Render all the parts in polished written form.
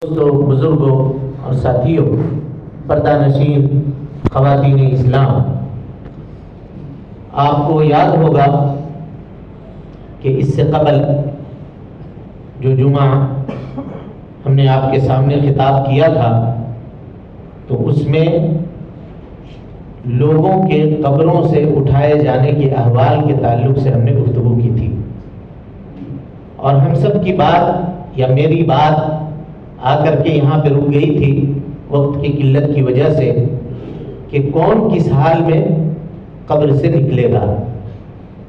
دوستوں، بزرگوں اور ساتھیوں، پردہ نشین خواتین اسلام، آپ کو یاد ہوگا کہ اس سے قبل جو جمعہ ہم نے آپ کے سامنے خطاب کیا تھا تو اس میں لوگوں کے قبروں سے اٹھائے جانے کے احوال کے تعلق سے ہم نے گفتگو کی تھی، اور ہم سب کی بات یا میری بات آ کر کے یہاں پہ رک گئی تھی وقت کی قلت کی وجہ سے کہ کون کس حال میں قبر سے نکلے گا۔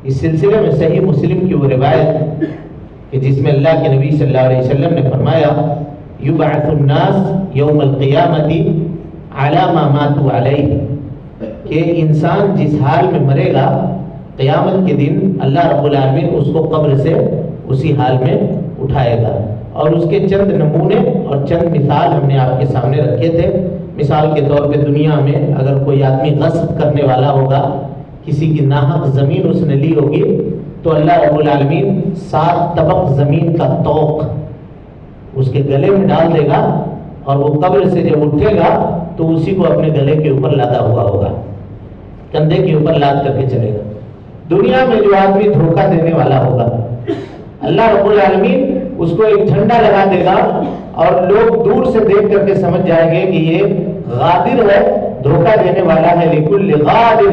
اس سلسلے میں صحیح مسلم کی وہ روایت کہ جس میں اللہ کے نبی صلی اللہ علیہ وسلم نے فرمایا یبعث الناس یوم القیامت علی ما ماتوا علیہ، کہ انسان جس حال میں مرے گا قیامت کے دن اللہ رب العالمین اس کو قبر سے اسی حال میں اٹھائے گا۔ اور اس کے چند نمونے اور چند مثال ہم نے آپ کے سامنے رکھے تھے۔ مثال کے طور پہ دنیا میں اگر کوئی آدمی غصب کرنے والا ہوگا، کسی کی ناحق زمین اس نے لی ہوگی، تو اللہ رب العالمین 7 طبق زمین کا توق اس کے گلے میں ڈال دے گا، اور وہ قبر سے جب اٹھے گا تو اسی کو اپنے گلے کے اوپر لادا ہوا ہوگا، کندھے کے اوپر لاد کر کے چلے گا۔ دنیا میں جو آدمی دھوکہ دینے والا ہوگا، اللہ رب العالمین اس کو ایک جھنڈا لگا دے گا اور لوگ دور سے دیکھ کر کے سمجھ جائیں گے کہ یہ غادر ہے، دھوکہ دینے والا ہے۔ لِكُلِّ غَادِرٍ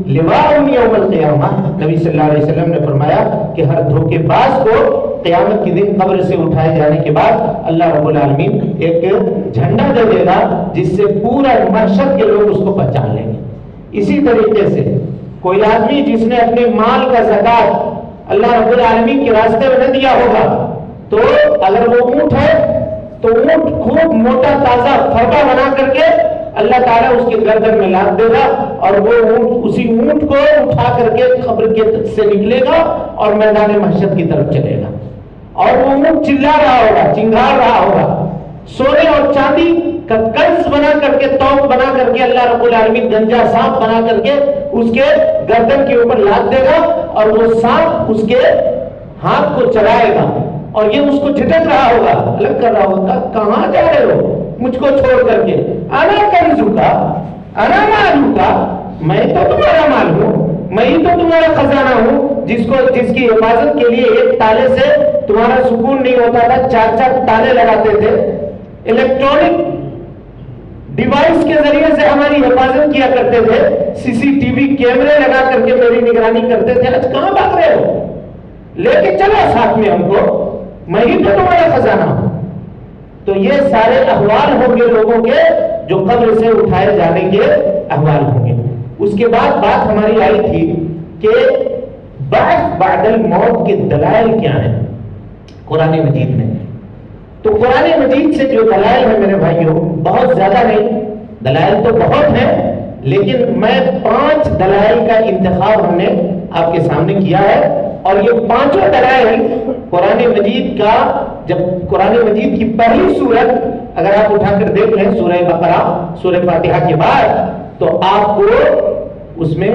لِوَاءٌ يَوْمَ الْقِيَامَةِ، نبی صلی اللہ علیہ وسلم نے فرمایا کہ ہر دھوکے باز کو قیامت کے دن قبر سے اٹھائے جانے کے بعد اللہ رب العالمین ایک جھنڈا دے دے گا جس سے پورا محشر کے لوگ اس کو پہچان لیں گے۔ اسی طریقے سے کوئی آدمی جس نے اپنے مال کا زکات اللہ رب العالمین کے راستے میں نہ دیا ہوگا، تو اگر وہ اونٹ ہے تو اونٹ خوب موٹا تازہ فربا بنا کر کے اللہ تعالیٰ اس کے گردن میں لاد دے گا، اور وہ اونٹ اسی اونٹ کو اٹھا کر کے قبر کے سے نکلے گا اور میدان محشر کی طرف چلے گا، اور وہ اونٹ چلا رہا ہوگا، چنگھار رہا ہوگا، سونے اور چاندی کا کنس بنا کر کے، توق بنا کر کے اللہ رب العالمین گنجا سانپ بنا کر کے اس کے گردن کے اوپر لاد دے گا، اور وہ سانپ اس کے ہاتھ کو چلائے گا، اور یہ اس کو جھٹک رہا ہوگا، الگ کر رہا ہوگا، کہاں جا رہے ہو مجھ کو چھوڑ کر کے؟ انا کنزوکا انا مالوکا، میں تو تمہارا مال ہوں، میں ہی تو تمہارا خزانہ ہوں، جس کی حفاظت کے لیے ایک تالے سے تمہارا سکون نہیں ہوتا تھا، 4 تالے لگاتے تھے، الیکٹرانک ڈیوائس کے ذریعے سے ہماری حفاظت کیا کرتے تھے، CCTV کیمرے لگا کر کے میری نگرانی کرتے تھے، آج کہاں بھاگ رہے ہو؟ لے کے چلو ساتھ میں ہم کو، میں ہی تو تمہارا خزانہ ہوں۔ تو یہ سارے احوال ہوں گے لوگوں کے جو قبر سے اٹھائے جانے کے احوال ہوں گے۔ اس کے بعد بات ہماری آئی تھی کہ بعث بعد الموت کے دلائل کیا ہیں قرآن مجید میں۔ تو قرآن مجید سے جو دلائل ہیں میرے بھائیوں، بہت زیادہ نہیں، دلائل تو بہت ہیں، لیکن میں 5 دلائل کا انتخاب ہم نے آپ کے سامنے کیا ہے، اور یہ 5 دلائل قرآن مجید کا، جب قرآن مجید کی پہلی سورت اگر آپ اٹھا کر دیکھ لیں، سورہ بقرہ، سورہ فاتحہ کے بعد، تو آپ کو اس میں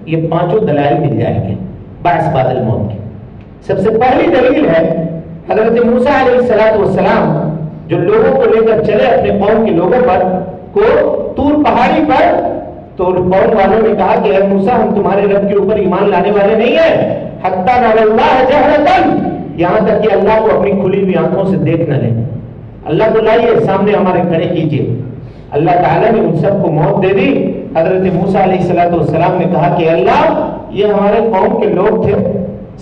یہ 5 دلائل مل جائیں گے بعث بعد الموت کی۔ سب سے پہلی دلیل ہے حضرت موسیٰ علیہ السلام جو لوگوں کو لے کر چلے اپنے قوم کے لوگوں پر کو طور پہاڑی پر، تو قوم والوں نے کہا کہ اے موسیٰ، ہم تمہارے رب کے اوپر ایمان لانے والے نہیں ہیں حتی نرى اللہ جہرۃ، یہاں تک کہ اللہ کو اپنی کھلی ہوئی آنکھوں سے دیکھ نہ لیں۔ اللہ کو لائیے سامنے ہمارے کھڑے کیجئے۔ اللہ تعالیٰ نے ان سب کو موت دے دی۔ حضرت موسیٰ علیہ السلام نے کہا کہ اللہ، یہ ہمارے قوم کے لوگ تھے،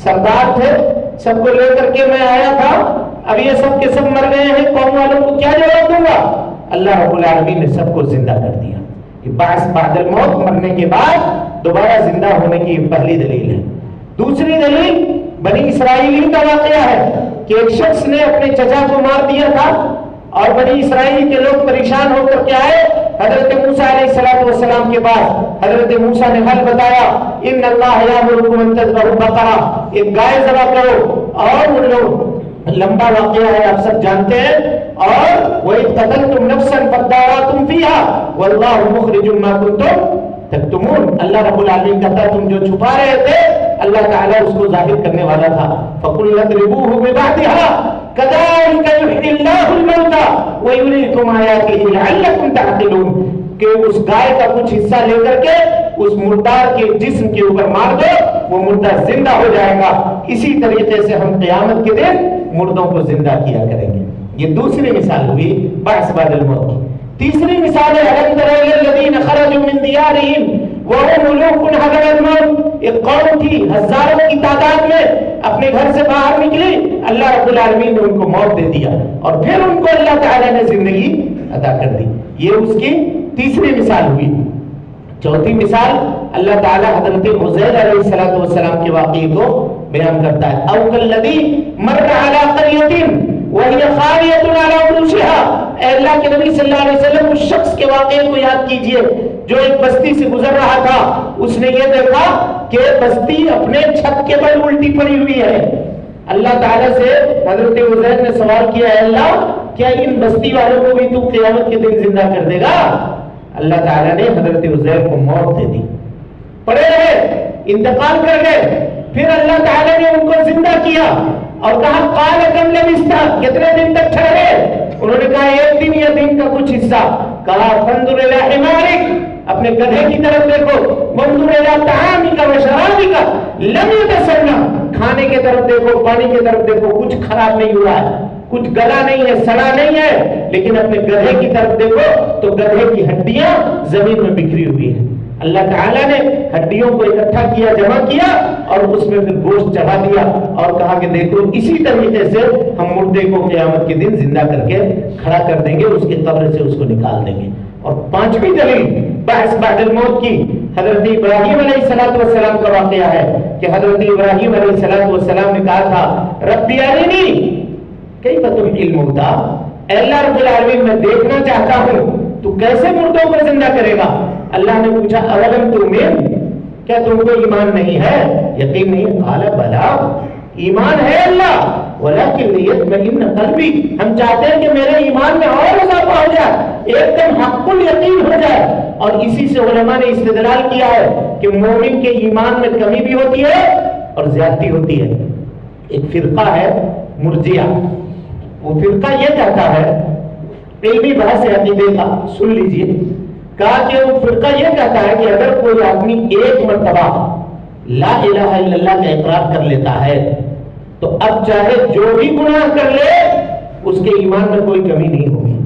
سردار تھے، سب کو لے کر کے میں آیا تھا، اب یہ سب کے سب مر گئے ہیں، قوم والوں کو کیا جواب دوں گا؟ اللہ رب العالمین نے سب کو زندہ کر دیا۔ یہ بعث بعد الموت، مرنے کے بعد دوبارہ زندہ ہونے کی پہلی دلیل ہے۔ دوسری دلیل بنی اسرائیل کا واقعہ ہے کہ ایک شخص نے اپنے چچا کو مار دیا تھا، اور بنی اسرائیل کے لوگ پریشان ہو کر کے آئے حضرت موسیٰ علیہ السلام کے پاس۔ حضرت موسیٰ نے حل بتایا، ان اللہ یامرکم ان تذبحوا بقرہ، ایک گائے ذبح کرو، اور وہ لوگ لمبا واقعہ ہے آپ سب جانتے ہیں، اور وَإِذْ قَتَلْتُمْ نَفْسًا فَادَّارَأْتُمْ فِيهَا وَاللَّهُ مُخْرِجٌ مَا كُنتُمْ تکتمون، اللہ رب العالمین کہتا ہے تم جو چھپا رہے تھے اللہ تعالیٰ اس کو ظاہر کرنے والا تھا۔ فَقُلْ اضْرِبُوهُ بِبَعْضِهَا، کذالک یحیی اللہ الموتى ویریکم آیاتہ لعلکم تعقلون، کہ اس گائے کا کچھ حصہ لے کر کے اس مردار کے جسم کے اوپر مار دو، وہ مردہ زندہ ہو جائے گا۔ اسی طریقے سے ہم قیامت کے دن مردوں کو زندہ کیا کریں گے۔ یہ دوسری مثال ہوئی بعث بعد الموت کی۔ تیسری مثال ہے الم تر الی الذین خرجوا من دیارہم وهم ملوک حضر الموت، ایک قوم تھی ہزاروں کی تعداد میں اپنے گھر سے باہر نکلی، اللہ رب العالمین نے ان کو موت دے دیا اور پھر ان کو اللہ تعالیٰ نے زندگی عطا کر دی۔ یہ اس کی تیسری مثال ہوئی۔ چوتھی مثال اللہ تعالیٰ حضرت عزیر علیہ السلام کے واقعے کو بیان کرتا ہے۔ او کالذی مر علی قریۃ وہی خاویۃ علی عروشها، اے اللہ کے نبی صلی اللہ علیہ وسلم اس شخص کے واقعے کو یاد کیجئے جو ایک بستی سے گزر رہا تھا، اس نے یہ دیکھا کہ بستی اپنے چھت کے بل الٹی پڑی ہوئی ہے۔ اللہ تعالیٰ سے حضرت عزیر نے سوال کیا، اے اللہ کیا ان بستی والوں کو بھی تو قیامت کے دن زندہ کر دے گا؟ اللہ تعالیٰ نے حضرت عزیر کو موت دے دی، پڑے رہے، انتقال کر گئے۔ پھر اللہ تعالیٰ نے ان کو زندہ کیا اور کہا قال کم لبثت، کتنے دن تک ٹھہرے؟ انہوں نے کہا ایک دن یا دن کا کچھ حصہ۔ کہا فانظر الی حمارک، اپنے گدھے کی طرف دیکھو، وانظر الی طعامک وشرابک لم یتسنہ، کھانے کی طرف دیکھو، پانی کی طرف دیکھو، کچھ خراب نہیں ہوا ہے، کچھ گلا نہیں ہے، سڑا نہیں ہے، لیکن اپنے گدھے کی طرف دیکھو تو گدھے کی ہڈیاں زمین میں بکھری ہوئی ہیں۔ اللہ تعالیٰ نے ہڈیوں کو اکٹھا کیا، جمع کیا اور اس میں پھر گوشت چڑھا دیا اور کہا کہ دیکھو اسی طریقے سے ہم مردے کو قیامت کے دن زندہ کر کے کھڑا کر دیں گے، اس کی قبر سے اس کو نکال دیں گے۔ اور پانچویں دلیل بعث بعد الموت کی حضرت ابراہیم علیہ السلام کا واقعہ ہے کہ حضرت ابراہیم علیہ السلام نے کہا تھا ربی ارنی کیف تحیی الموتیٰ، اے اللہ رب العالمین میں دیکھنا چاہتا ہوں تو کیسے مردوں کو زندہ کرے گا؟ اللہ نے پوچھا اولم تؤمن، کیا تم کو ایمان نہیں ہے، یقین نہیں؟ قال بلا، ایمان ہے اللہ، ولکن لیطمئن قلبی، ہم چاہتے ہیں کہ میرے ایمان میں اور اضافہ ہو جائے، ایک دم حق الیقین ہو جائے۔ اور اسی سے علماء نے استدلال کیا ہے کہ مومن کے ایمان میں کمی بھی ہوتی ہے اور زیادتی ہوتی ہے۔ ایک فرقہ ہے مرجئہ، وہ فرقہ یہ کہتا ہے، علمی بحث عقیدے کا سن لیجئے، کہا کہ وہ فرقہ یہ کہتا ہے کہ اگر کوئی آدمی ایک مرتبہ لا الہ الا اللہ کا اقرار کر لیتا ہے تو اب چاہے جو بھی گناہ کر لے اس کے ایمان میں کوئی کمی نہیں ہوگی۔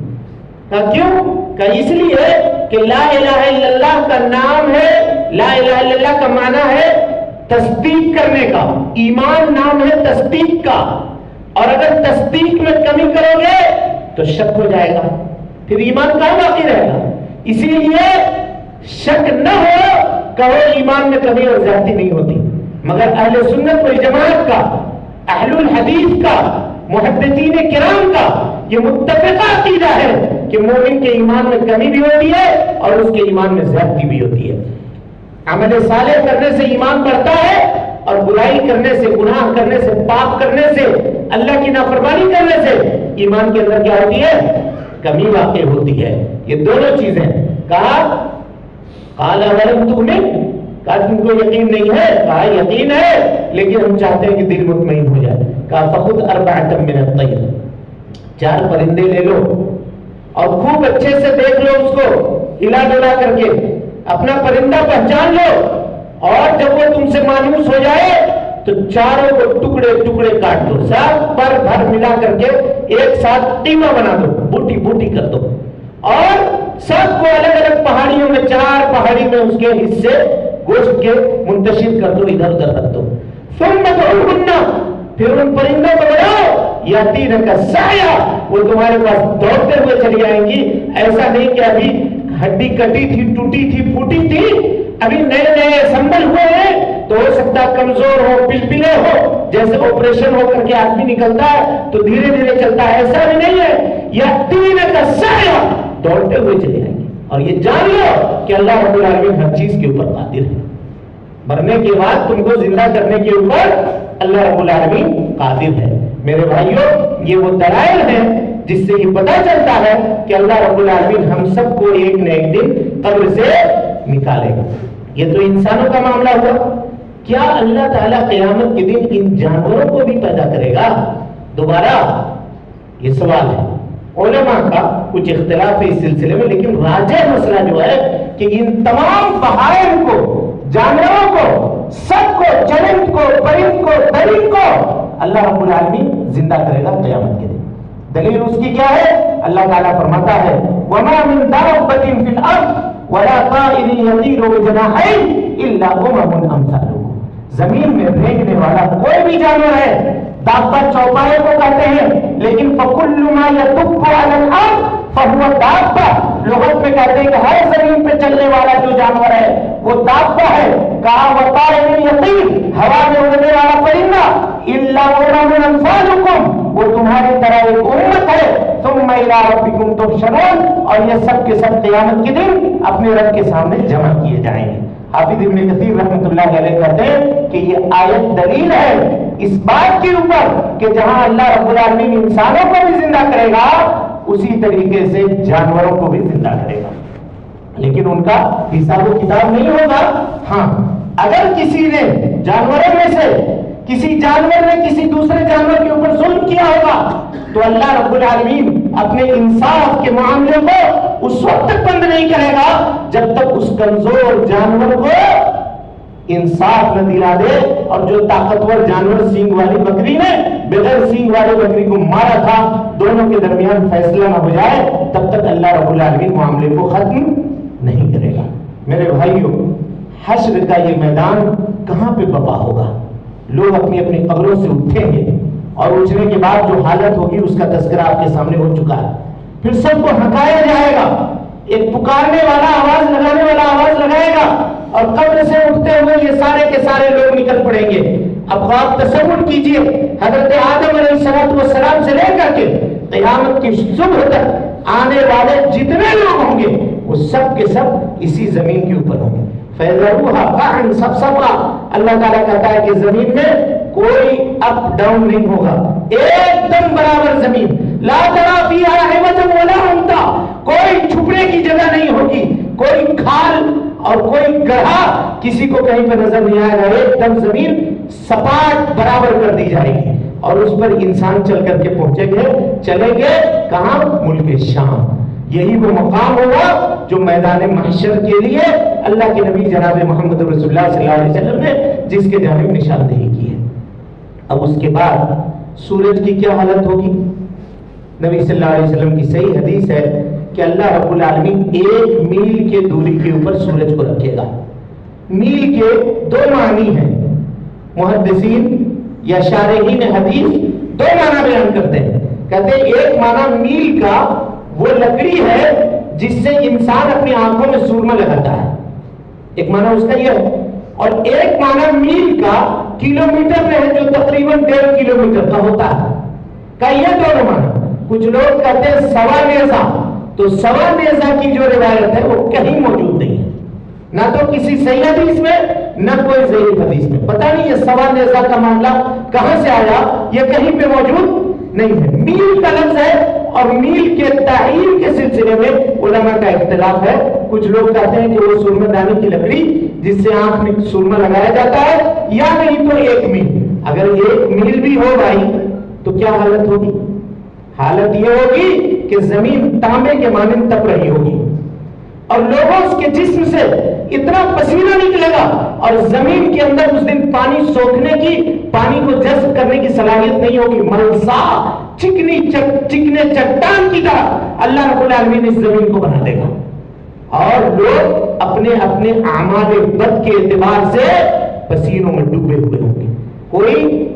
کہا کیوں؟ کہا اس لیے کہ لا الہ الا اللہ کا نام ہے، لا الہ الا اللہ کا معنی ہے تصدیق کرنے کا، ایمان نام ہے تصدیق کا، اور اگر تصدیق میں کمی کرو گے تو شک ہو جائے گا، پھر ایمان کہاں باقی رہے گا؟ اسی لیے شک نہ ہو، کہو ایمان میں کمی اور زیادتی نہیں ہوتی۔ مگر اہل سنت والجماعت کا، اہل الحدیث کا، محدثین کرام کا یہ متفقہ عقیدہ ہے کہ مومن کے ایمان میں کمی بھی ہوتی ہے اور اس کے ایمان میں زیادتی بھی ہوتی ہے۔ عمل صالح کرنے سے ایمان بڑھتا ہے اور برائی کرنے سے، گناہ کرنے سے، پاپ کرنے سے، اللہ کی نافرمانی کرنے سے ایمان کے اندر کیا ہوتی ہے؟ کمی واقع ہوتی ہے۔ یہ دونوں چیزیں کہا قال ولم تؤمن، کہا تم کو یقین نہیں ہے؟ کہا یقین ہے لیکن ہم چاہتے ہیں کہ دل مطمئن ہو جائے۔ کہا فخذ اربعۃ من الطیر، 4 پرندے لے لو اور خوب اچھے سے دیکھ لو، اس کو ہلا ڈلا کر کے اپنا پرندہ پہچان لو، اور جب وہ تم سے مانوس ہو جائے تو چاروں کو ٹکڑے ٹکڑے کاٹ دو، سب پر بھر ملا کر کے ایک ساتھ قیمہ بنا دو، بوٹی بوٹی کر دو، اور سب کو الگ الگ پہاڑیوں میں، 4 پہاڑی میں اس کے حصے گوشت کے منتشر کر دو، ادھر ادھر رکھ دو۔ ثم ادعوهن، پھر ان پرندوں کو بلاؤ، یاتینک سعیا، وہ تمہارے پاس دوڑتے ہوئے چلی آئیں گی۔ ایسا نہیں کہ ابھی ہڈی کٹی تھی، ٹوٹی تھی، پھوٹی تھی، ابھی نئے نئے سنبھل ہوئے ہیں تو ہو سکتا کمزور ہو، پلپلے ہو، جیسے آپریشن ہو کر کے آدمی نکلتا ہے تو دھیرے دھیرے چلتا ہے، ایسا بھی نہیں ہے۔ یاتینک سعیا، دوڑتے ہوئے چلے آئیں گے۔ اور یہ جان لو کہ اللہ رب العالمین ہر چیز کے اوپر قادر ہے، مرنے کے بعد تم کو زندہ کرنے کے اوپر اللہ رب العالمین قادر ہے۔ میرے بھائیوں، یہ وہ دلائل ہیں جس سے یہ پتا چلتا ہے کہ اللہ رب العالمین ہم سب کو ایک نہ ایک دن قبر سے نکالے گا۔ یہ تو انسانوں کا معاملہ ہوا، کیا اللہ تعالیٰ قیامت کے دن ان جانوروں کو بھی پیدا کرے گا دوبارہ؟ یہ سوال ہے، علماء کا کچھ اختلاف ہے اس سلسلے میں، لیکن راجح مسئلہ جو ہے کہ ان تمام بہائم کو، جانوروں کو، سب کو، چرند کو، پرند کو، درند کو اللہ رب العالمین زندہ کرے گا قیامت کے دن۔ دلیل اس کی کیا ہے؟ اللہ تعالیٰ فرماتا ہے وَمَا مِن دَابَّةٍ فِي الْأَرْضِ وَلَا طَائِرٍ يَطِيرُ بِجَنَاحَيْهِ إِلَّا أُمَمٌ أَمْثَالُكُمْ، زمین میں رینگنے والا کوئی بھی جانور ہے، دابہ چوپائے کو کہتے ہیں، لیکن فَكُلُّ مَا يَدُبُّ عَلَى الْأَرْضِ فَهُوَ دَابَّةٌ، لغت میں کہتے ہیں کہ ہر زمین پہ چلنے والا جو جانور ہے وہ دابہ ہے۔ کہا وَطَائِرٍ يَطِيرُ، ہوا میں اڑنے والا پرندہ، إِلَّا أُمَمٌ أَمْثَالُكُمْ، وہ تمہاری طرح ایک امت ہے، ثُمَّ إِلَىٰ رَبِّكُمْ تُحْشَرُونَ، اور یہ سب کے سب قیامت کے دن اپنے رب کے سامنے جمع کیے جائیں گے۔ حافظ ابن کثیر رحمۃ اللہ علیہ کہتے ہیں کہ یہ آیت دلیل ہے اس بات کے اوپر کہ جہاں اللہ رب العالمین انسانوں کو بھی زندہ کرے گا، اسی طریقے سے جانوروں کو بھی زندہ کرے گا، لیکن ان کا حساب و کتاب نہیں ہوگا۔ ہاں، اگر کسی نے جانوروں میں سے کسی جانور نے کسی دوسرے جانور کے اوپر ظلم کیا ہوگا تو اللہ رب العالمین اپنے انصاف کے معاملے کو اس وقت تک بند نہیں کرے گا جب تک اس کمزور جانور کو انصاف نہ دلا دے، اور جو طاقتور جانور سینگ والی بکری نے بغیر سینگ والی بکری کو مارا تھا، دونوں کے درمیان فیصلہ نہ ہو جائے تب تک اللہ رب العالمین معاملے کو ختم نہیں کرے گا۔ میرے بھائیوں، حشر کا یہ میدان کہاں پہ بپا ہوگا؟ لوگ اپنی اپنی قبروں سے اٹھیں گے، اور اٹھنے کے بعد جو حالت ہوگی اس کا تذکرہ آپ کے سامنے ہو چکا ہے۔ پھر سب کو ہٹایا جائے گا، ایک پکارنے والا آواز لگانے والا آواز لگائے گا، اور قبر سے اٹھتے ہوئے یہ سارے کے سارے لوگ نکل پڑیں گے۔ اب خواب تصور کیجئے، حضرت آدم علیہ السلام سے لے کر کے قیامت کی صبح تک آنے والے جتنے لوگ ہوں گے وہ سب کے سب اسی زمین کے اوپر ہوں گے۔ فَيَذَرُوهَا قَاعًا صَفْصَفًا، اللہ تعالیٰ کہتا ہے کہ زمین میں کوئی اپ ڈاؤن نہیں ہوگا، ایک دم برابر زمین، لا تَرَىٰ فِيهَا عِوَجًا وَلَا أَمْتًا، کوئی چھپنے کی جگہ نہیں ہوگی، کوئی کھال اور کوئی گڑھا کسی کو کہیں پہ نظر نہیں آئے گا، ایک دم زمین سپاٹ برابر کر دی جائے گی، اور اس پر انسان چل کر کے پہنچیں گے، چلیں گے کہاں؟ ملک شام۔ یہی وہ مقام ہوگا جو میدان محشر کے لیے اللہ کے نبی جناب محمد رسول اللہ صلی اللہ علیہ وسلم نے جس کے جانب نشاندہی کی ہے۔ اب اس کے بعد سورج کی کیا حالت ہوگی؟ نبی صلی اللہ علیہ وسلم کی صحیح حدیث ہے کہ اللہ رب العالمین 1 میل کے دوری کے اوپر سورج کو رکھے گا۔ میل کے 2 معنی ہیں، محدثین یا شارحین حدیث 2 معنی بیان کرتے ہیں۔ کہتے ہیں ایک معنی میل کا وہ لکڑی ہے جس سے انسان اپنی آنکھوں میں سرما لگاتا ہے، ایک معنی اس کا یہ ہے، اور ایک معنی میل کا کلومیٹر میں ہے جو تقریباً 1.5 کلومیٹر کا ہوتا ہے، کا یہ دونوں معنی۔ کچھ لوگ کہتے ہیں سوا نیزہ، تو سوا نیزہ کی جو روایت ہے وہ کہیں موجود نہیں ہے، نہ تو کسی صحیح حدیث میں نہ کوئی ضعیف حدیث میں، پتہ نہیں یہ سوا نیزہ کا معاملہ کہاں سے آیا، یہ کہیں پہ موجود نہیں ہے۔ میل کا لفظ ہے، اور میل کے تعین کے سلسلے میں علماء کا اختلاف ہے۔ کچھ لوگ کہتے ہیں کہ وہ سرما دانی کی لکڑی جس سے آنکھ میں سرما لگایا جاتا ہے، یا نہیں تو 1 میل۔ اگر 1 میل بھی ہو بھائی تو کیا حالت ہوگی؟ حالت یہ ہوگی کہ زمین تانبے کے مانند تپ رہی ہوگی، اور لوگوں اس کے جسم سے اتنا پسینہ نکلے گا، اور زمین کے اندر اس دن پانی سوکھنے کی، پانی کو جذب کرنے کی صلاحیت نہیں ہوگی، ملسا چکنے چٹان کی طرح اللہ رب العالمین اس زمین کو بنا دے گا، اور لوگ اپنے اپنے اعمال بد کے اعتبار سے پسینوں میں ڈوبے ہوئے ہوں گے، کوئی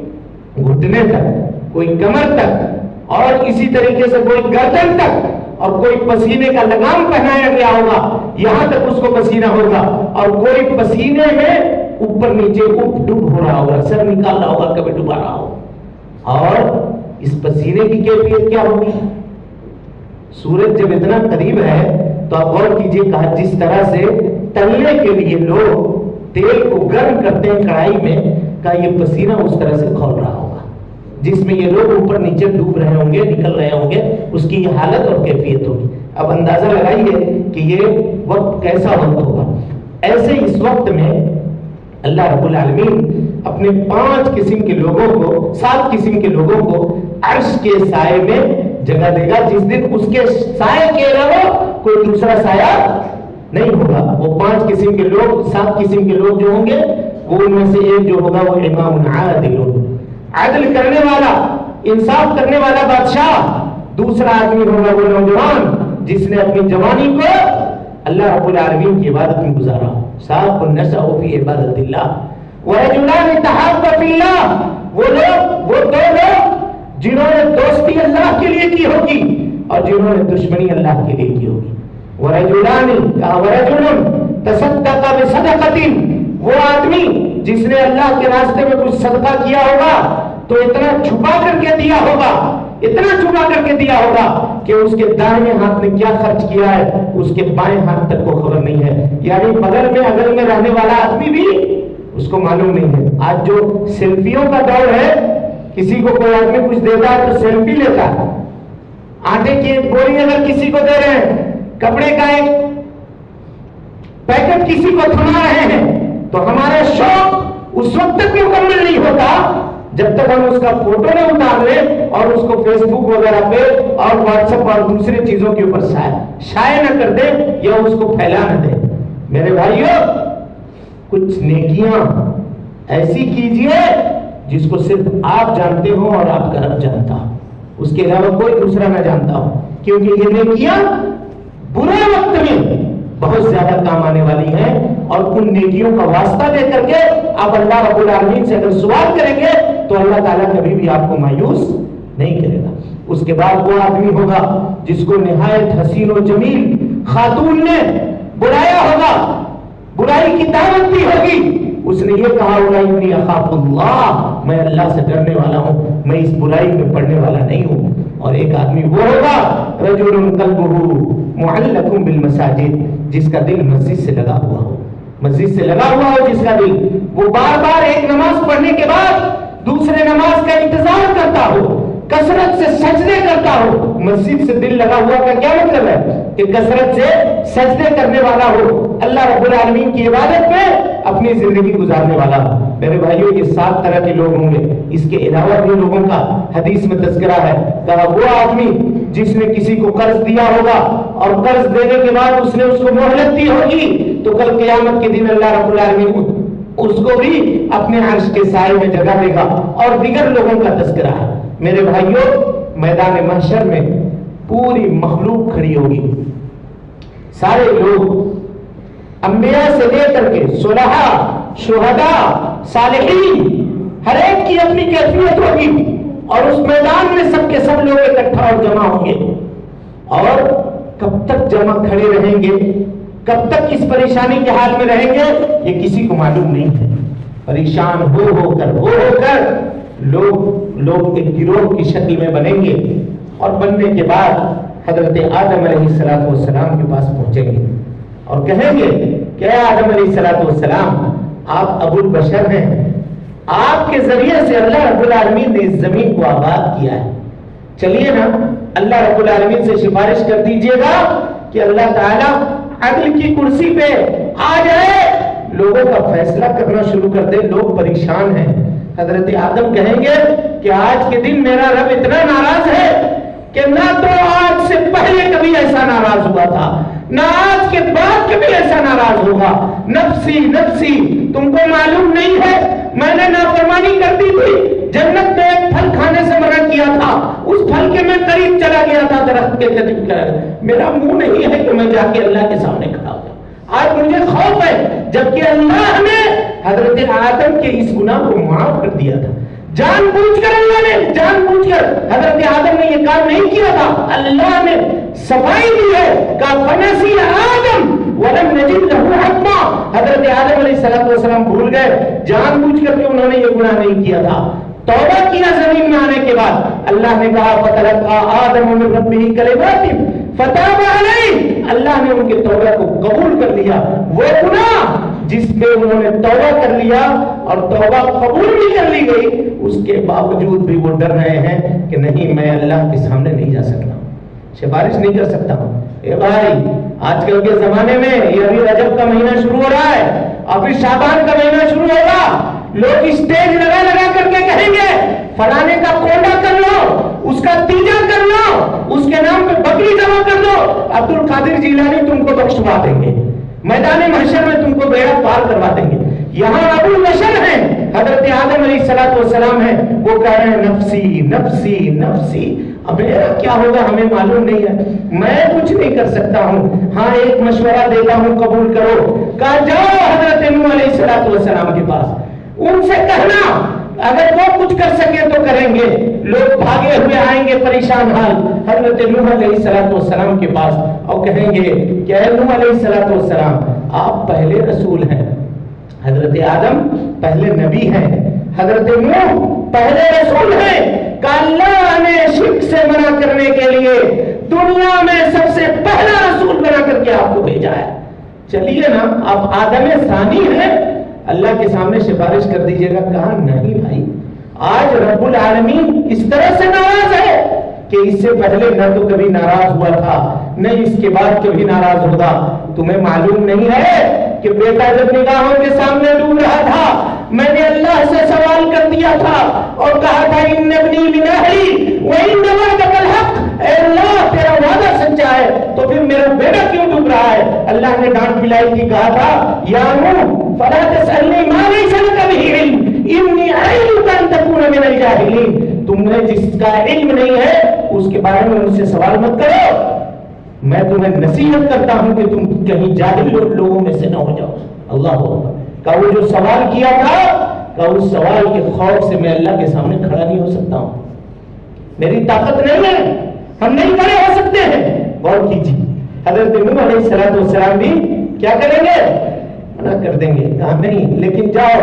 گھٹنے تک، کوئی کمر تک، اور اسی طریقے سے کوئی گردن تک، اور کوئی پسینے کا لگام پہنایا گیا ہوگا، یہاں تک اس کو پسینہ ہوگا، اور کوئی پسینے میں اوپر نیچے اپ ڈب ہو رہا ہوگا، سر نکال رہا ہوگا، کبھی ڈبا رہا ہوگا۔ اور اس پسینے کی کیفیت کیا ہوگی؟ سورج جب اتنا قریب ہے تو آپ غور کیجئے، کہا جس طرح سے تلنے کے لیے لوگ تیل کو گرم کرتے ہیں کڑھائی میں، کہا یہ پسینہ اس طرح سے کھول رہا ہوگا، جس میں یہ لوگ اوپر نیچے ڈوب رہے ہوں گے، نکل رہے ہوں گے، اس کی یہ حالت اور کیفیت ہوگی۔ اب اندازہ لگائیے کہ یہ وقت کیسا وقت ہوگا۔ ایسے اس وقت میں اللہ رب العالمین اپنے 5 قسم کے لوگوں کو، 7 قسم کے لوگوں کو عرش کے سائے میں جگہ دے گا جس دن اس کے سائے کے علاوہ کوئی دوسرا سایہ نہیں ہوگا. وہ 5 قسم کے لوگ 7 قسم کے لوگ جو ہوں گے وہ ان میں سے ایک جو ہوگا وہ امام عادل، عدل کرنے والا، انصاف کرنے والا بادشاہ. دوسرا آدمی ہوگا وہ نوجوان جس نے اپنی جوانی کو اللہ رب العالمین کی عبادت میں گزارا. صاحب النشأ فی عبادت اللہ. ورجلان تحابا فی اللہ، وہ دو لوگ جنہوں نے دوستی اللہ کے لیے کی ہوگی اور جنہوں نے دشمنی اللہ کے لیے کی ہوگی. ورجل تصدق بصدقۃ، وہ آدمی جس نے اللہ کے راستے میں کچھ صدقہ کیا ہوگا تو اتنا چھپا کر کے دیا ہوگا، اتنا چھپا کر کے دیا ہوگا کہ اس کے دائیں ہاتھ نے کیا خرچ کیا ہے اس کے بائیں ہاتھ تک کو خبر نہیں ہے. یعنی بغل میں اگل میں رہنے والا آدمی بھی اس کو معلوم نہیں ہے. آج جو سیلفیوں کا دور ہے، کسی کو کوئی آدمی کچھ دیتا ہے تو سیلفی لیتا ہے. آٹے کی ایک گولی اگر کسی کو دے رہے ہیں، کپڑے کا ایک پیکٹ کسی کو تھما رہے ہیں، تو ہمارا شوق اس وقت تک مکمل نہیں ہوتا جب تک ہم اس کا فوٹو نہ اتار لیں اور اس کو فیس بک وغیرہ پہ اور واٹس ایپ اور دوسرے چیزوں کے اوپر شائع نہ کر دیں یا اس کو پھیلا نہ دیں. میرے بھائیوں، کچھ نیکیاں ایسی کیجئے جس کو صرف آپ جانتے ہو اور آپ کا رب جانتا ہو، اس کے علاوہ کوئی دوسرا نہ جانتا ہو، کیونکہ یہ نیکیاں برے وقت میں بہت زیادہ کام آنے والی ہیں. اور ان نیکیوں کا واسطہ دے کر کے آپ اللہ رب العالمین سے اگر سوال کریں گے تو اللہ تعالیٰ کبھی بھی آپ کو مایوس نہیں کرے گا. اس کے بعد وہ آدمی ہوگا جس کو نہایت حسین و جمیل خاتون نے بلایا ہوگا، برائی کی دعوت دی ہوگی، اس نے یہ کہا ہوگا انی اخاف اللہ، میں اللہ سے ڈرنے والا ہوں، میں اس برائی میں پڑنے والا نہیں ہوں. اور ایک آدمی وہ ہوگا رجل قلبہ معلق بالمساجد، جس کا دل مسجد سے لگا ہوا ہو، مسجد سے لگا ہوا ہو جس کا دل، وہ بار بار ایک نماز پڑھنے کے بعد دوسرے نماز کا انتظار کرتا ہو، کثرت سے سجدے کرتا ہو. مسجد سے دل لگا ہوا کا کیا مطلب ہے؟ کہ کثرت سے سجدے کرنے والا ہو، اللہ رب العالمین کی عبادت میں اپنی زندگی گزارنے والا ہو. میرے بھائیوں، یہ 7 طرح کے لوگ ہوں گے. اس کے علاوہ بھی لوگوں کا حدیث میں تذکرہ ہے. کہا وہ آدمی جس نے کسی کو قرض دیا ہوگا اور قرض دینے کے بعد اس نے اس کو مہلت دی ہوگی تو کل قیامت کے دن اللہ رب العالمین اس کو بھی اپنے عرش کے سائے میں جگہ دے گا. اور دیگر لوگوں کا تذکرہ ہے. میرے بھائیوں، میدان محشر میں پوری مخلوق کھڑی ہوگی. سارے لوگ انبیاء سے لے کر کے صلحاء، شہداء، صالحین، ہر ایک کی اپنی کیفیت ہوگی. اور اس میدان میں سب کے سب لوگ اکٹھا اور جمع ہوں گے. اور کب تک جمع کھڑے رہیں گے، کب تک اس پریشانی کے حال میں رہیں گے، یہ کسی کو معلوم نہیں ہے. پریشان ہو کر لوگ ایک گروہ کی شکل میں بنیں گے. اور بننے کے بعد حضرت آدم علیہ السلام کے پاس پہنچیں گے اور کہیں گے کہ اے آدم علیہ السلام، آپ ابو البشر ہیں، آپ کے ذریعے سے اللہ رب العالمین نے اس زمین کو آباد کیا ہے. چلیے نا، اللہ رب العالمین سے سفارش کر دیجئے گا کہ اللہ تعالیٰ عدل کی کرسی پہ آ جائے، لوگوں کا فیصلہ کرنا شروع کر دے. لوگ پریشان ہیں. حضرت آدم کہیں گے کہ آج کے دن میرا رب اتنا ناراض ہے کہ نہ تو آج سے پہلے کبھی ایسا ناراض ہوا تھا، نہ آج کے بعد کبھی ایسا ناراض ہوگا. نفسی نفسی، تم کو معلوم نہیں ہے میں نے نافرمانی کر دی تھی، جنت میں ایک پھل کھانے سے منع کیا تھا، اس پھل کے میں قریب چلا گیا تھا درخت کے قریب. میرا منہ نہیں ہے کہ میں جا کے اللہ کے سامنے کھڑا ہوں. آج مجھے خوف ہے، جبکہ اللہ نے حضرت آدم کے اس گناہ کو معاف کر دیا تھا. جان بوجھ کر اللہ نے، جان بوجھ کر حضرت آدم نے یہ کام نہیں کیا تھا. اللہ نے صفائی دی ہے کہ فنسی آدم ولم نجد له حکما. حضرت آدم علیہ السلام بھول گئے، جان بوجھ کر کے انہوں نے یہ گناہ نہیں کیا تھا. توبہ کیا زمین میں آنے کے بعد اللہ نے کہا فتلقى آدم من ربه کلمات فتاب علیہ. اللہ نے ان کے توبہ کو قبول کر لیا. وہ گناہ جس پہ انہوں نے توبہ کر لیا اور توبہ قبول بھی کر لی گئی، اس کے باوجود بھی وہ ڈر رہے ہیں کہ نہیں، میں اللہ کے سامنے نہیں جا سکتا، سفارش نہیں کر سکتا ہوں. اے بھائی، آج کل کے زمانے میں یہ ابھی رجب کا مہینہ شروع ہو رہا ہے، ابھی شعبان کا مہینہ شروع ہوگا. لوگ اسٹیج لگا کر کے کہیں گے فلانے کا کونڈا کر لو، اس کا تیجا کر لو، اس کے نام پہ بکری جمع کر دو، عبد القادر جیلانی تم کو بخشوا دیں گے، میدان محشر میں تم کو بیعت پار کروا دیں گے۔ یہاں ابو البشر ہیں، حضرت آدم علیہ السلام ہیں، وہ کہہ رہے ہیں نفسی نفسی نفسی، اب میرا کیا ہوگا ہمیں معلوم نہیں ہے، میں کچھ نہیں کر سکتا ہوں، ہاں ایک مشورہ دیتا ہوں قبول کرو۔ کہا جاؤ حضرت نوح علیہ السلام کے پاس، ان سے کہنا اگر وہ کچھ کر سکے تو کریں گے۔ لوگ بھاگے ہوئے آئیں گے پریشان حال حضرت نوح علیہ السلام کے پاس اور کہیں گے کہ اے نوح علیہ السلام، آپ پہلے رسول ہیں، حضرت آدم پہلے نبی ہیں، حضرت نوح پہلے رسول ہیں، کہ اللہ نے شرک سے منع کرنے کے لیے دنیا میں سب سے پہلا رسول بنا کر کے آپ کو بھیجا ہے، چلیے نا آپ آدم ثانی ہیں، اللہ کے سامنے سفارش کر دیجئے گا۔ کہا نہیں بھائی، آج رب العالمین اس طرح سے ناراض ہے کہ اس سے پہلے نہ تو کبھی ناراض ہوا تھا، نہ اس کے بعد کبھی ناراض ہوگا۔ تمہیں معلوم نہیں ہے کہ بیٹا جب نگاہوں کے سامنے ڈوب رہا تھا، میں نے اللہ سے سوال کر دیا تھا اور کہا تھا ان ابنی من اہلی وان وعدک الحق، اے اللہ تیرا وعدہ سچا ہے تو پھر میرا بیٹا کیوں ڈوب رہا ہے؟ اللہ نے ڈانٹ پلائی تھی، کہا تھا یا نوح فلا تسألنی ما لیس لک بہ علم انی اعظک ان تکون من الجاہلین، تمہیں جس کا علم نہیں ہے اس کے بارے میں مجھ سے سوال مت کرو، میں تمہیں نصیحت کرتا ہوں کہ تم کہیں جاہل لوگوں میں سے نہ ہو جاؤ۔ اللہ اکبر، کہ وہ جو سوال کیا تھا کہ اس سوال کے خوف سے میں اللہ کے سامنے کھڑا نہیں ہو سکتا ہوں، میری طاقت نہیں ہے، ہم نہیں کھڑے ہو سکتے ہیں۔ غور کیجیے، حضرت نوح علیہ السلام بھی کیا کریں گے؟ منع کر دیں گے، کہا نہیں، لیکن جاؤ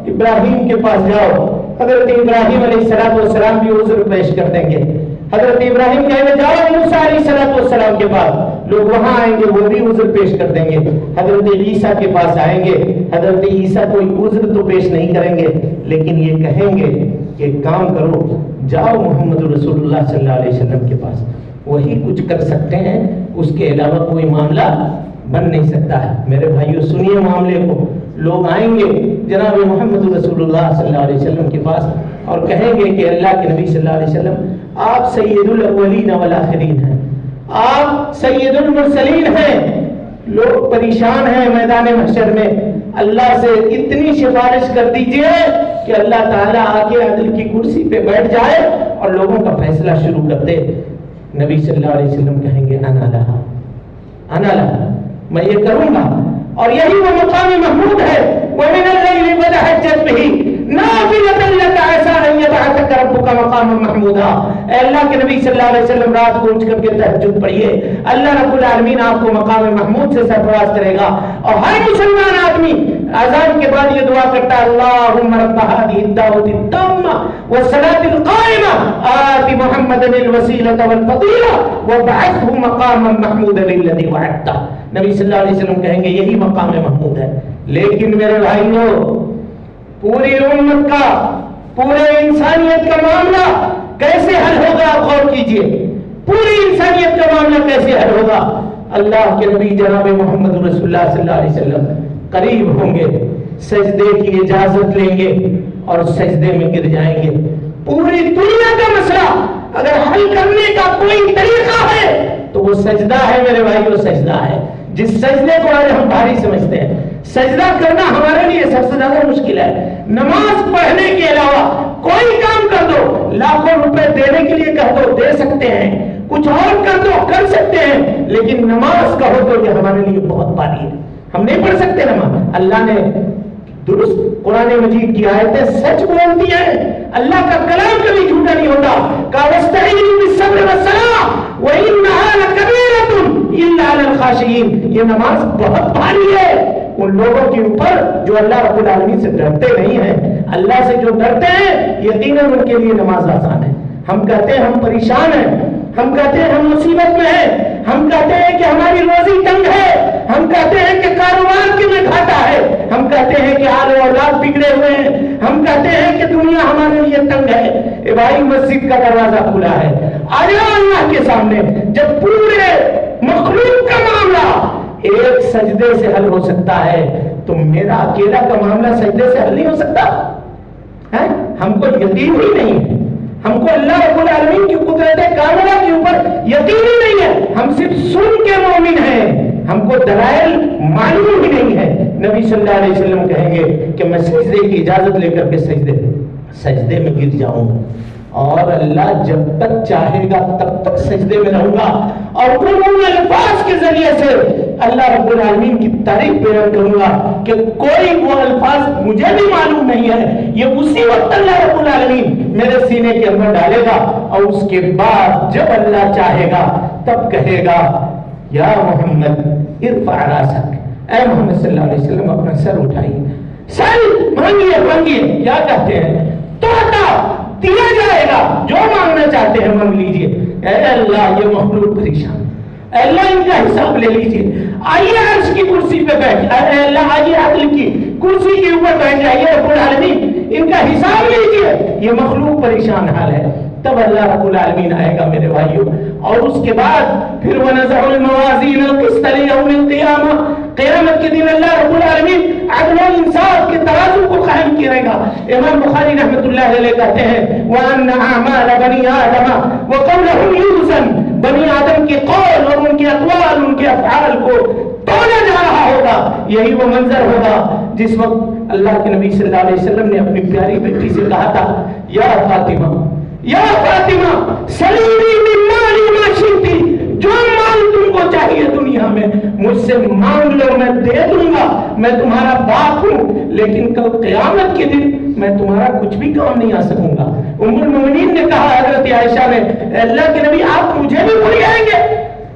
ابراہیم کے پاس جاؤ، حضرت ابراہیم علیہ السلام بھی عذر پیش کر دیں گے۔ حضرت ابراہیم کہیں گے جاؤ موسیٰ علیہ السلام کے پاس، لوگ وہاں آئیں گے، وہ بھی عذر پیش کر دیں گے۔ حضرت عیسیٰ کے پاس آئیں گے، حضرت عیسیٰ کوئی عذر تو پیش نہیں کریں گے، لیکن یہ کہیں گے کہ ایک کام کرو، جاؤ محمد رسول اللہ صلی اللہ علیہ وسلم کے پاس، وہی کچھ کر سکتے ہیں، اس کے علاوہ کوئی معاملہ بن نہیں سکتا ہے۔ میرے بھائیو سنیے معاملے کو، لوگ آئیں گے جناب محمد رسول اللہ صلی اللہ علیہ وسلم کے پاس اور کہیں گے کہ اللہ کے نبی صلی اللہ علیہ وسلم آپ سید الاولین والآخرین ہیں، آپ سید المرسلین ہیں، لوگ پریشان ہیں میدان محشر میں، اللہ سے اتنی سفارش کر دیجئے کہ اللہ تعالیٰ آگے عدل کی کرسی پہ بیٹھ جائے اور لوگوں کا فیصلہ شروع کر دے۔ نبی صلی اللہ علیہ وسلم کہیں گے انا لہا، انا لہا، میں یہ کروں گا، اور یہی وہ مقام محمود ہے۔ وَمِنَ اللَّيْلِ فَتَهَجَّدْ بِهِ نَافِلَةً لَكَ عَسَىٰ أَن يَبْعَثَكَ رَبُّكَ مَقَامًا مَحْمُودًا، اے اللہ کے نبی صلی اللہ علیہ وسلم رات کو اٹھ کر کے تہجد پڑھیے، اللہ رب العالمین آپ کو مقام محمود سے سرفراز کرے گا۔ اور ہر مسلمان آدمی اذان کے بعد یہ دعا کرتا ہے اللہم رب هذه الدعوة التامة والصلاة القائمة آت محمدا الوسيلة والفضيلة وابعثه مقاما محمودا الذي وعدته۔ نبی صلی اللہ علیہ وسلم کہیں گے یہی مقام محمود ہے۔ لیکن میرے بھائیو، پوری امت کا، پورے انسانیت کا معاملہ کیسے حل ہوگا؟ غور کیجئے، پوری انسانیت کا معاملہ کیسے حل ہوگا؟ اللہ کے نبی جناب محمد رسول اللہ صلی اللہ علیہ وسلم قریب ہوں گے، سجدے کی اجازت لیں گے اور سجدے میں گر جائیں گے۔ پوری دنیا کا مسئلہ اگر حل کرنے کا کوئی طریقہ ہے تو وہ سجدہ ہے میرے بھائیو، سجدہ ہے، جس سجدے کو آج ہم بھاری سمجھتے ہیں۔ سجدہ کرنا ہمارے لیے سب سے زیادہ مشکل ہے۔ نماز پڑھنے کے علاوہ کوئی کام کر دو، لاکھوں روپے دینے کے لیے کہہ دو، دے سکتے ہیں، کچھ اور کر دو، کر سکتے ہیں، لیکن نماز کہو تو یہ ہمارے لیے بہت بھاری ہے، ہم نہیں پڑھ سکتے نماز۔ اللہ نے درست قرآن مجید کی آیتیں سچ بولتی ہیں، اللہ کا کلام کبھی جھوٹا نہیں ہوتا۔ وَاسْتَعِينُوا بِالصَّبْرِ وَالصَّلَاةِ وَإِنَّهَا لَكَبِيرَةٌ إِلَّا عَلَى الْخَاشِعِينَ، یہ نماز بہت بھاری ہے ان لوگوں کے اوپر جو اللہ رب العالمین سے ڈرتے نہیں ہیں۔ اللہ سے جو ڈرتے ہیں یقیناً ان کے لیے نماز آسان ہے۔ ہم کہتے ہیں ہم پریشان ہیں، ہم کہتے ہیں ہم مصیبت میں ہیں، ہم کہتے ہیں کہ ہماری روزی تنگ ہے، ہم کہتے ہیں کہ کاروبار کے میں گھاٹا ہے، ہم کہتے ہیں کہ آل و اولاد بگڑے ہوئے ہیں، ہم کہتے ہیں کہ دنیا ہمارے لیے تنگ ہے۔ اے بھائی مسجد کا دروازہ کھلا ہے، آیا اللہ کے سامنے، جب پورے مخلوق کا معاملہ ایک سجدے سے حل ہو سکتا ہے تو میرا اکیلا کا معاملہ سجدے سے حل نہیں ہو سکتا ہے؟ ہم کو یقین ہی نہیں ہے، ہم کو اللہ رب العالمین کی قدرت کاملہ کے اوپر یقین ہی نہیں ہے، ہم صرف سن کے مومن ہیں، ہم کو دلائل معلوم ہی نہیں ہے۔ نبی صلی اللہ علیہ وسلم کہیں گے کہ میں سجدے کی اجازت لے کر کے سجدے میں گر جاؤں، اور اللہ جب تک چاہے گا تب تک سجدے میں رہوں گا، اور ان الفاظ کے ذریعے سے اللہ رب العالمین کی تعریف بیان کروں گا کہ کوئی وہ الفاظ مجھے بھی معلوم نہیں ہے، یہ اسی وقت اللہ رب العالمین میرے سینے کے اندر ڈالے گا، اور اس کے بعد جب اللہ چاہے گا تب کہے گا یا محمد ارفع راسک، اے محمد صلی اللہ علیہ وسلم اپنا سر اٹھائیے، سر مانگیے، کیا کہتے ہیں؟ تو دیا جائے گا، جو مانگنا چاہتے ہیں مانگ لیجئے۔ اے اللہ یہ مخلوق پریشان، اے اللہ ان کا حساب لے لیجئے، آئیے عرش کی کرسی پہ بیٹھ، اے اللہ آئیے عدل کی کرسی کے اوپر بیٹھ جائیے، رب العالمین ان کا حساب لیجئے، یہ مخلوق پریشان حال ہے۔ تب اللہ رب العالمین آئے گا میرے بھائیوں، اور اس کے بعد پھر وَنَزَعُ الْمَوَازِينَ الْقِسْطَ لِيَوْمِ الْقِيَامَةِ، قیامت کے دن اللہ رب العالمین عدل و انصاف کے ترازو کو قائم کرے گا۔ امام بخاری رحمۃ اللہ علیہ کہتے ہیں وَأَنَّ أَعْمَالَ بَنِي آدَمَ وَقَوْلَهُمْ يُوزَنُ، بنی آدم کے قول اور ان کے اقوال، ان کے افعال کو تولا جا رہا ہوگا۔ یہی وہ منظر ہوگا جس وقت اللہ کے نبی صلی اللہ علیہ وسلم نے اپنی پیاری بیٹی سے کہا تھا یا فاطمہ، یا فاطمہ سلیمی من مالی ما شئتی، جو مال تم کو چاہیے دنیا میں مجھ سے مانگ لو، میں دے دوں گا، میں تمہارا باپ ہوں، لیکن کل قیامت کے دن میں تمہارا کچھ بھی کام نہیں آ سکوں گا۔ ام المؤمنین نے کہا حضرت عائشہ نے اللہ کے نبی آپ مجھے بھی بھول جائیں گے،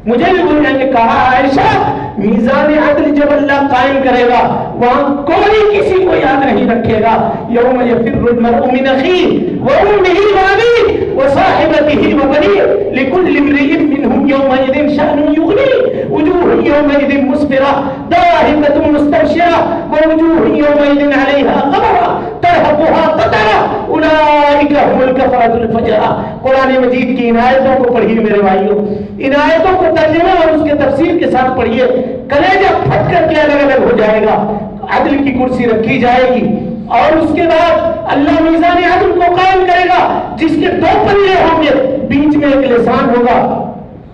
مجھے بھی بھول جائیں گے؟ کہا عائشہ میزان عدل جب اللہ قائم کرے گا وہاں کوئی کسی کو یاد نہیں رکھے گا۔ یوم یفر المرء من اخیہ وامہ وابیہ وصاحبتہ وبنیہ لکل امرئ منہم یومئذ شأن یغنیہ، وجوہ یومئذ مسفرہ ضاحکۃ مستبشرہ ووجوہ یومئذ علیہا غبرہ ترہقها قترہ اولئک هم الکفرۃ الفجرہ۔ قرآن مجید کی ان آیتوں کو پڑھیے میرے بھائیوں، ان آیتوں کو ترجمہ اور اس کے تفسیر کے ساتھ پڑھیے، کلیجہ پھٹ کر کے الگ الگ ہو جائے گا۔ عدل کی کرسی رکھی جائے گی، اور اس کے بعد اللہ میزان عدل کو قائم کرے گا، جس کے دو پلے ہوں گے، بیچ میں ایک لسان ہوگا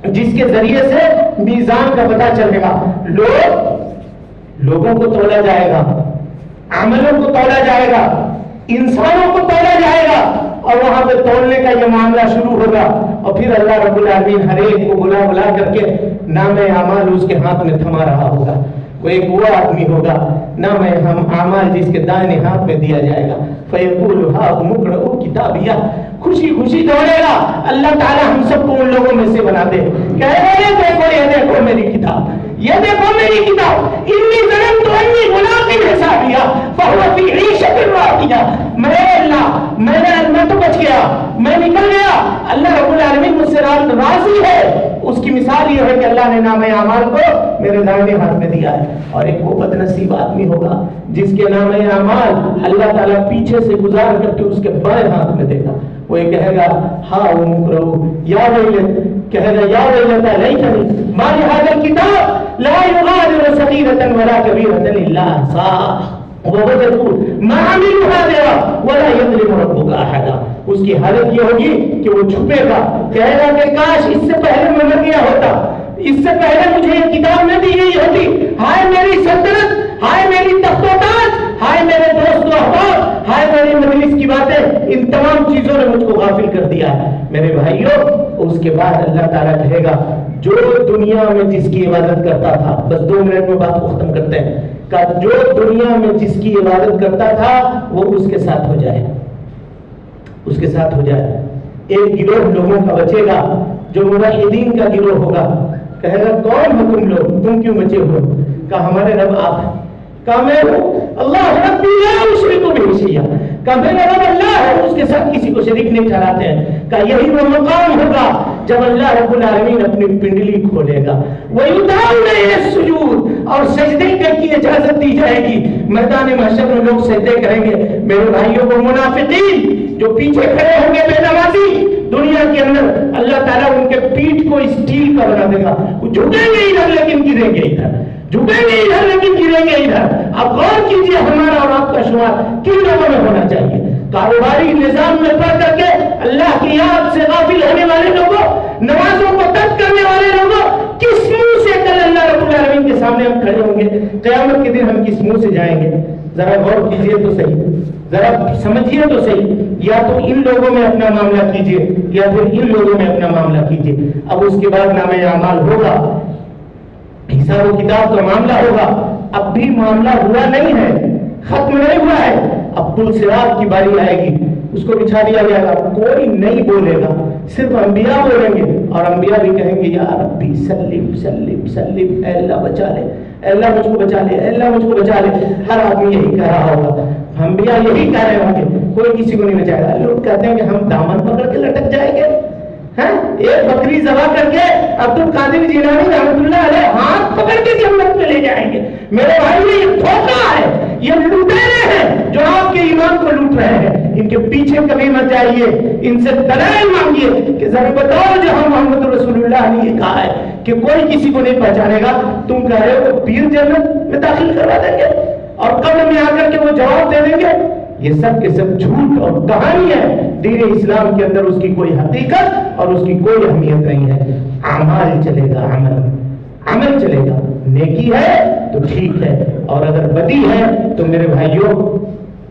جس کے ذریعے سے میزان کا پتہ چلے گا۔ لوگوں کو تولا جائے گا، عملوں کو تولا جائے گا، انسانوں کو تولا جائے گا، اور وہاں پہ تولنے کا یہ معاملہ شروع ہوگا، اور پھر اللہ رب العالمین ہر ایک کو بلا بلا کر کے نام اعمال اس کے ہاتھ میں تھما رہا ہوگا۔ کوئی ایک وہ آدمی ہوگا نام اعمال جس کے دائیں ہاتھ میں دیا جائے گا، فیقول ہاؤم اقرؤوا کتابیہ، خوشی خوشی دوڑے گا۔ اللہ تعالی ہم سب کو ان لوگوں میں سے بنا دے، کہے گا یہ دیکھو میری کتاب، یہ دیکھو میری کتاب، انی ظننت انی ملاق حسابیہ فہو فی عیشۃ راضیہ۔ میں تو بچ گیا، میں نکل گیا، اللہ رب العالمین مجھ سے راضی ہے۔ اس کی مثال یہ ہے کہ اللہ نے نام اعمال کو میرے دائیں ہاتھ میں دیا ہے، اور ایک وہ بد نصیب آدمی ہوگا جس کے نام اعمال اللہ تعالیٰ پیچھے سے گزار کر کے اس کے بائیں ہاتھ میں دے گا۔ وہ یہ کہے گا ہاں وہ مکرو یا کہے گا یا ویلتا لیتنی ما لہذا الکتاب لا یغادر صغیرۃ ولا کبیرۃ الا احصاها ووجدوا ما عملوا حاضرا ولا یظلم ربک احدا۔ اس کی حالت یہ ہوگی کہ وہ چھپے گا، کہے گا کہ کاش اس سے پہلے میں مر گیا ہوتا، اس سے پہلے مجھے یہ کتاب نہ دی گئی ہوتی، ہائے میری سلطنت، ہائے میری تخت و تاج، ہائے میرے دوست و احباب، ہائے میری مجلس کی باتیں، ان تمام چیزوں نے مجھ کو غافل کر دیا ہے۔ میرے بھائیوں، اس کے بعد اللہ تعالیٰ کہے گا جو دنیا میں جس کی عبادت کرتا تھا، بس 2 منٹ میں بات کو ختم کرتے ہیں، کہ جو دنیا میں جس کی عبادت کرتا تھا وہ اس کے ساتھ ہو جائے، اس کے ساتھ ہو جائے۔ ایک گروہ لوگوں کا بچے گا جو موحدین کا گروہ ہوگا، کہے گا کون ہو تم لوگ، تم کیوں بچے ہو؟ کہا ہمارے رب آپ ہیں۔ کہا میں ہوں، اللہ ربی لا اشرک بہ شیئا، کہا میرا رب اللہ ہے، اس کے ساتھ کسی کو شریک نہیں ٹھہراتے ہیں۔ کہا یہی وہ مقام ہوگا جب اللہ رب العالمین اپنی پنڈلی کھولے گا، وَيُدْعَوْنَ إِلَى السُّجُودِ، اور سجدے کی اجازت دی جائے گی۔ میدان محشر میں لوگ سجدے کریں گے۔ میرے بھائیوں کو منافقین جو پیچھے کھڑے ہوں گے بے نمازی دنیا کے اندر، اللہ تعالیٰ ان کے پیٹھ کو اسٹیل کا بنا دے گا، وہ جھکیں گے ادھر لیکن گریں گے ادھر، جھکیں گے ادھر لیکن گریں گے ادھر۔ اب غور کیجئے ہمارا اور آپ کا شمار کن لوگوں میں ہونا چاہیے؟ کاروباری نظام میں پڑھ کر کے اللہ کی یاد سے غافل ہونے والے لوگوں، نمازوں کو ترک کرنے والے لوگوں، کس منہ سے کل اللہ رب العالمین کے سامنے ہم کھڑے ہوں گے؟ قیامت کے دن ہم کس منہ سے جائیں گے؟ ذرا غور کیجئے تو صحیح، ذرا سمجھیے تو صحیح. یا تو ان لوگوں میں اپنا معاملہ کیجئے یا پھر ان لوگوں میں اپنا معاملہ کیجئے. اب اس کے بعد نامہ اعمال ہوگا، حساب و کتاب کا معاملہ ہوگا. اب بھی معاملہ ہوا نہیں ہے، ختم نہیں ہوا ہے. اب پل صراط کی باری آئے گی، اس کو بچھا دیا جائے گا. کوئی نہیں بولے گا، صرف انبیاء بولیں گے. اور انبیاء بھی کہیں گے یا ربی سلم سلم سلم، اے اللہ بچا لے، اے اللہ مجھ کو بچا لے، اے اللہ مجھ کو بچا لے. ہر آدمی یہی کہہ رہا ہوگا، انبیاء یہی کہہ رہے ہوں گے، کوئی کسی کو نہیں بچائے گا. لوگ کہتے ہیں کہ ہم دامن پکڑ کے لٹک جائیں گے. ایک بکری ذبح کر کے عبد القادر جیلانی رحمۃ اللہ علیہ ہاتھ پکڑ کے جنت میں لے جائیں گے. میرے بھائی یہ دھوکہ ہے، یہ لٹیرے ہیں جو آپ کے ایمان کو لوٹ رہے ہیں. ان کے پیچھے کبھی مت جائیے، ان سے دلائل مانگیے کہ ذرا بتاؤ جہاں محمد رسول اللہ نے یہ کہا ہے کہ کوئی کسی کو نہیں پہچانے گا، تم کہہ رہے ہو تو پیر جنت میں داخل کروا دیں گے اور قبر میں آ کر کے وہ جواب دے دیں گے. یہ سب کے سب جھوٹ اور کہانی ہے. دین اسلام کے اندر اس کی کوئی حقیقت اور اس کی کوئی اہمیت نہیں ہے. اعمال چلے گا، عمل چلے گا. نیکی ہے تو ٹھیک ہے، اور اگر بدی ہے تو میرے بھائیوں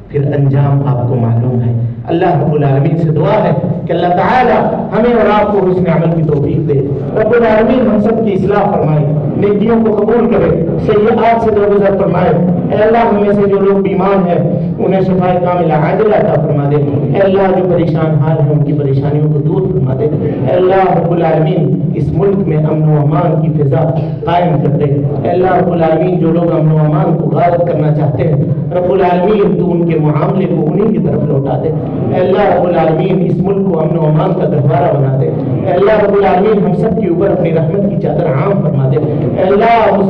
پھر انجام آپ کو معلوم ہے. اللہ رب العالمین سے دعا ہے کہ اللہ تعالی ہمیں اور آپ کو حسن عمل کی توفیق دے. رب العالمین ہم سب کی اصلاح فرمائے، نیکیوں کو قبول کرے، سیئات سے درگزر فرمائے. اے اللہ ہم میں سے جو لوگ بیمار ہیں انہیں شفاء کاملہ عاجلہ عطا فرما دے. اے اللہ جو پریشان حال ہیں ان کی پریشانیوں کو دور فرما دے. اے اللہ رب العالمین اس ملک میں امن و امان کی فضا قائم کر دے. اے اللہ رب العالمین جو لوگ امن و امان کو غارت کرنا چاہتے ہیں رب العالمین تو ان کے معاملے کو انہی کی طرف لوٹا دے. اے اللہ رب العالمین اس ملک کو امن و امان کا گہوارہ بنا دے. اے اللہ رب العالمین ہم سب کے اوپر اپنی رحمت کی چادر عام فرما دے. اے اللہ